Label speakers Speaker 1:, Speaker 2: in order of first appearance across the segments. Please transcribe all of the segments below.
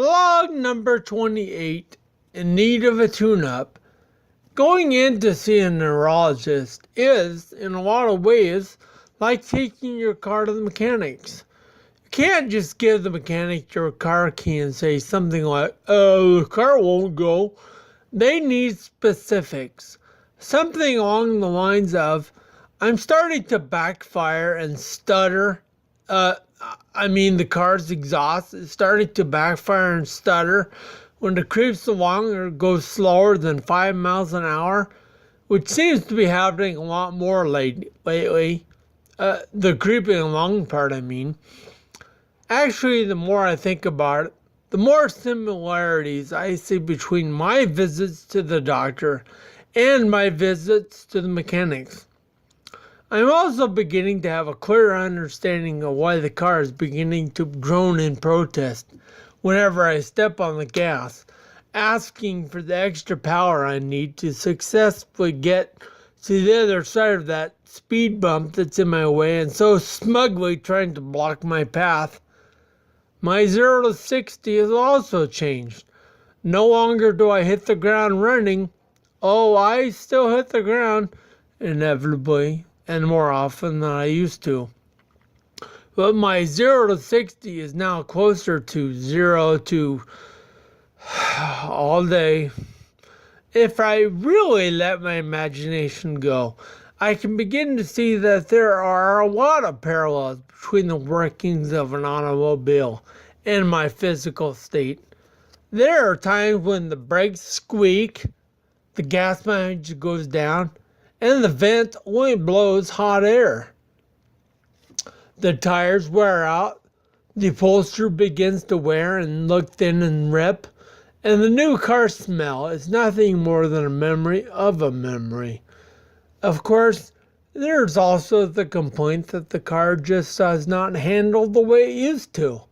Speaker 1: Vlog number 28, in need of a tune-up. Going in to see a neurologist is, in a lot of ways, like taking your car to the mechanics. You can't just give the mechanic your car key and say something like, the car won't go. They need specifics. Something along the lines of, I'm starting to backfire and stutter. The car's exhaust is starting to backfire and stutter when it creeps along or goes slower than 5 miles an hour, which seems to be happening a lot more lately. The creeping along part, I mean. Actually, the more I think about it, the more similarities I see between my visits to the doctor and my visits to the mechanics. I'm also beginning to have a clearer understanding of why the car is beginning to groan in protest whenever I step on the gas, asking for the extra power I need to successfully get to the other side of that speed bump that's in my way and so smugly trying to block my path. My 0 to 60 has also changed. No longer do I hit the ground running. Oh, I still hit the ground, inevitably, and more often than I used to. But my 0 to 60 is now closer to 0 to all day. If I really let my imagination go, I can begin to see that there are a lot of parallels between the workings of an automobile and my physical state. There are times when the brakes squeak, the gas mileage goes down, and the vent only blows hot air. The tires wear out, the upholstery begins to wear and look thin and rip, and the new car smell is nothing more than a memory of a memory. Of course, there's also the complaint that the car just does not handle the way it used to.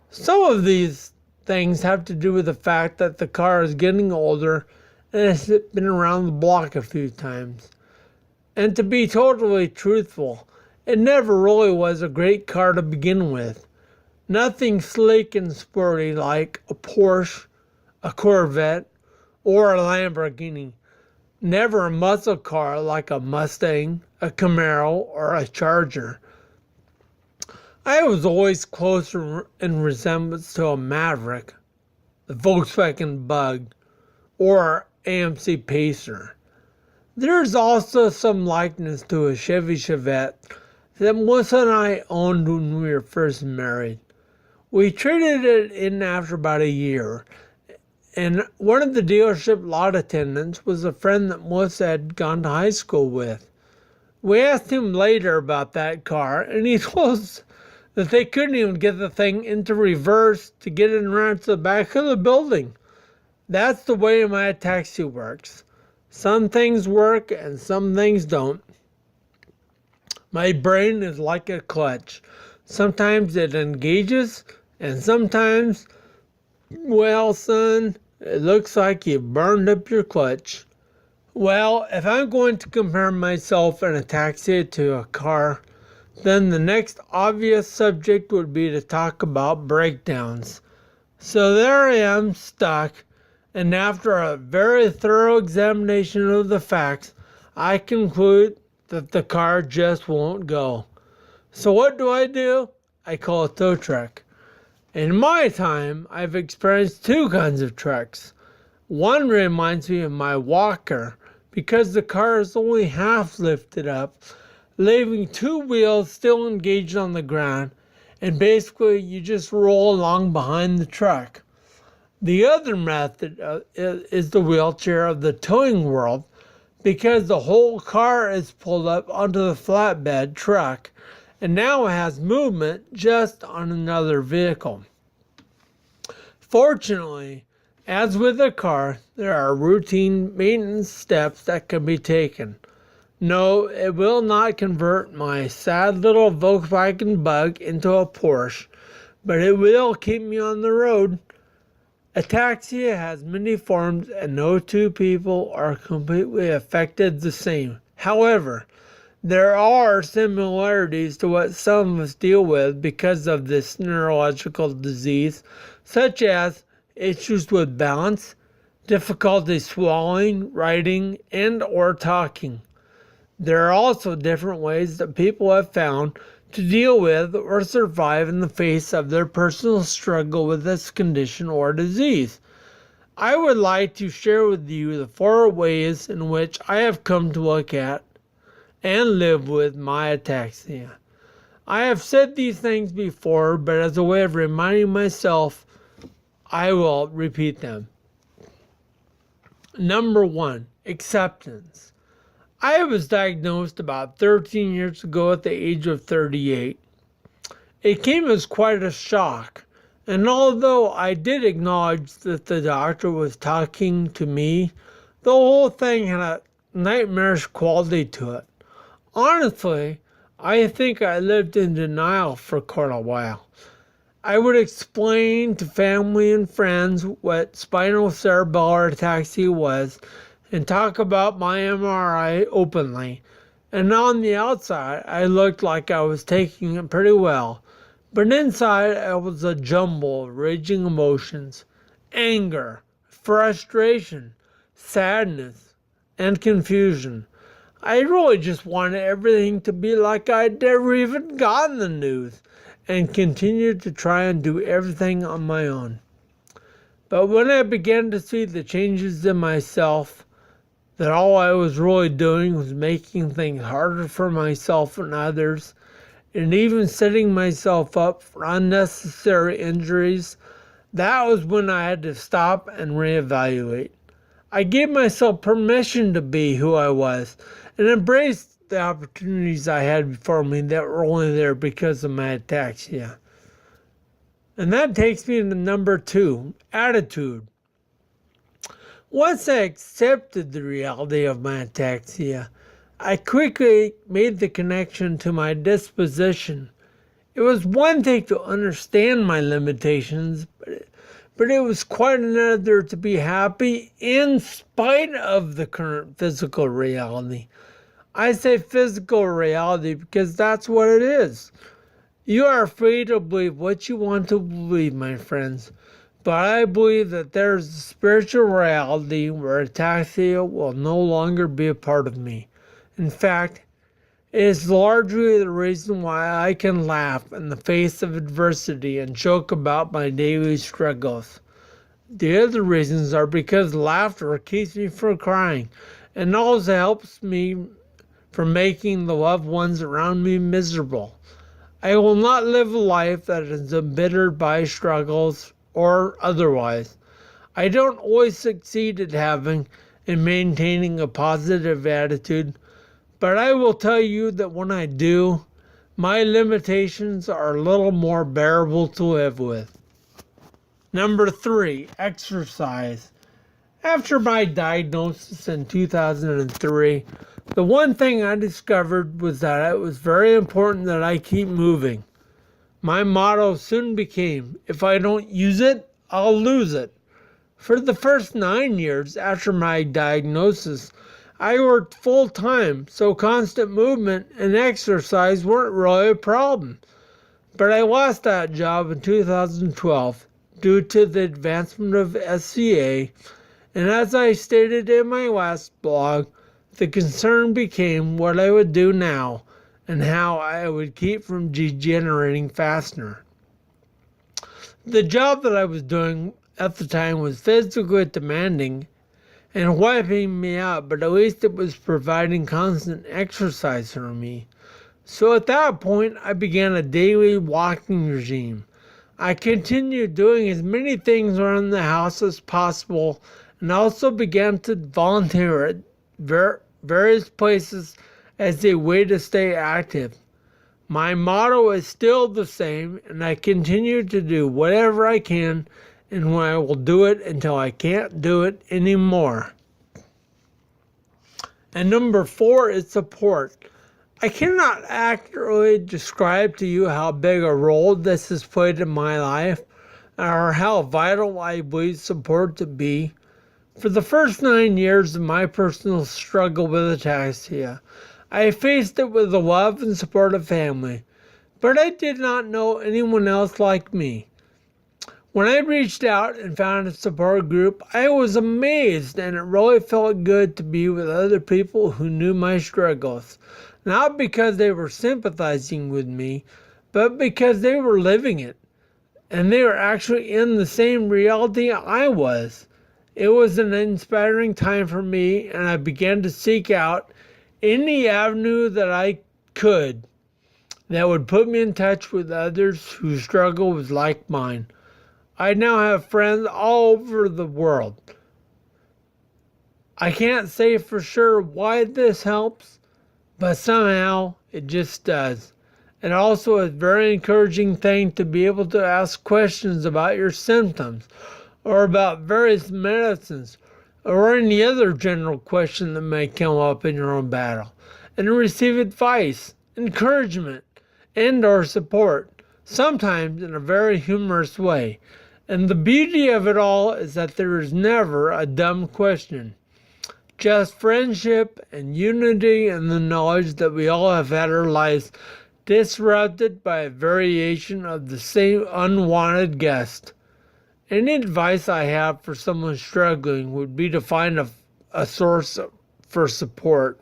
Speaker 1: Some of these things have to do with the fact that the car is getting older and has been around the block a few times. And to be totally truthful, it never really was a great car to begin with. Nothing sleek and sporty like a Porsche, a Corvette, or a Lamborghini. Never a muscle car like a Mustang, a Camaro, or a Charger. I was always closer in resemblance to a Maverick, the Volkswagen Bug, or AMC Pacer. There's also some likeness to a Chevy Chevette that Melissa and I owned when we were first married. We traded it in after about a year, and one of the dealership lot attendants was a friend that Melissa had gone to high school with. We asked him later about that car, and he told us that they couldn't even get the thing into reverse to get it around to the back of the building. That's the way my taxi works. Some things work and some things don't. My brain is like a clutch. Sometimes it engages and sometimes, well, son, it looks like you burned up your clutch. Well, if I'm going to compare myself in a taxi to a car, then the next obvious subject would be to talk about breakdowns. So there I am, stuck. And after a very thorough examination of the facts, I conclude that the car just won't go. So what do? I call a tow truck. In my time, I've experienced two kinds of trucks. One reminds me of my walker because the car is only half lifted up, leaving two wheels still engaged on the ground, and basically you just roll along behind the truck. The other method is the wheelchair of the towing world because the whole car is pulled up onto the flatbed truck and now it has movement just on another vehicle. Fortunately, as with a car, there are routine maintenance steps that can be taken. No, it will not convert my sad little Volkswagen Bug into a Porsche, but it will keep me on the road. Ataxia has many forms and no two people are completely affected the same. However, There are similarities to what some of us deal with because of this neurological disease, such as issues with balance, difficulty swallowing, writing, and or talking. There are also different ways that people have found to deal with or survive in the face of their personal struggle with this condition or disease. I would like to share with you the 4 ways in which I have come to look at and live with my ataxia. I have said these things before, but as a way of reminding myself, I will repeat them. Number 1, acceptance. I was diagnosed about 13 years ago at the age of 38. It came as quite a shock, and although I did acknowledge that the doctor was talking to me, the whole thing had a nightmarish quality to it. Honestly, I think I lived in denial for quite a while. I would explain to family and friends what spinocerebellar ataxia was and talk about my MRI openly. And on the outside, I looked like I was taking it pretty well. But inside, I was a jumble of raging emotions, anger, frustration, sadness, and confusion. I really just wanted everything to be like I'd never even gotten the news, and continued to try and do everything on my own. But when I began to see the changes in myself, that all I was really doing was making things harder for myself and others, and even setting myself up for unnecessary injuries, that was when I had to stop and reevaluate. I gave myself permission to be who I was and embrace the opportunities I had before me that were only there because of my ataxia. And that takes me to number 2, attitude. Once I accepted the reality of my ataxia, I quickly made the connection to my disposition. It was one thing to understand my limitations, but it was quite another to be happy in spite of the current physical reality. I say physical reality because that's what it is. You are free to believe what you want to believe, my friends. But I believe that there is a spiritual reality where ataxia will no longer be a part of me. In fact, it is largely the reason why I can laugh in the face of adversity and joke about my daily struggles. The other reasons are because laughter keeps me from crying and also helps me from making the loved ones around me miserable. I will not live a life that is embittered by struggles or otherwise. I don't always succeed at having and maintaining a positive attitude, but I will tell you that when I do, my limitations are a little more bearable to live with. Number 3, exercise. After my diagnosis in 2003, the one thing I discovered was that it was very important that I keep moving. My motto soon became, if I don't use it, I'll lose it. For the first 9 years after my diagnosis, I worked full time, so constant movement and exercise weren't really a problem. But I lost that job in 2012 due to the advancement of SCA, and as I stated in my last blog, the concern became what I would do now and how I would keep from degenerating faster. The job that I was doing at the time was physically demanding and wiping me out, but at least it was providing constant exercise for me. So at that point, I began a daily walking regime. I continued doing as many things around the house as possible and also began to volunteer at various places as a way to stay active. My motto is still the same, and I continue to do whatever I can, and I will do it until I can't do it anymore. And number 4 is support. I cannot accurately describe to you how big a role this has played in my life, or how vital I believe support to be. For the first 9 years of my personal struggle with ataxia, I faced it with the love and support of family, but I did not know anyone else like me. When I reached out and found a support group, I was amazed, and it really felt good to be with other people who knew my struggles. Not because they were sympathizing with me, but because they were living it, and they were actually in the same reality I was. It was an inspiring time for me, and I began to seek out any avenue that I could that would put me in touch with others whose struggle was like mine. I now have friends all over the world. I can't say for sure why this helps, but somehow it just does. And also a very encouraging thing to be able to ask questions about your symptoms or about various medicines or any other general question that may come up in your own battle and receive advice, encouragement, and or support, sometimes in a very humorous way. And the beauty of it all is that there is never a dumb question. Just friendship and unity and the knowledge that we all have had our lives disrupted by a variation of the same unwanted guest. Any advice I have for someone struggling would be to find a source for support.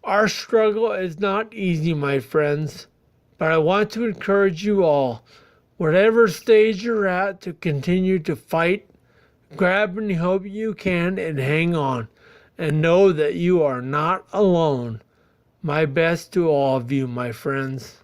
Speaker 1: Our struggle is not easy, my friends, but I want to encourage you all, whatever stage you're at, to continue to fight, grab any hope you can, and hang on, and know that you are not alone. My best to all of you, my friends.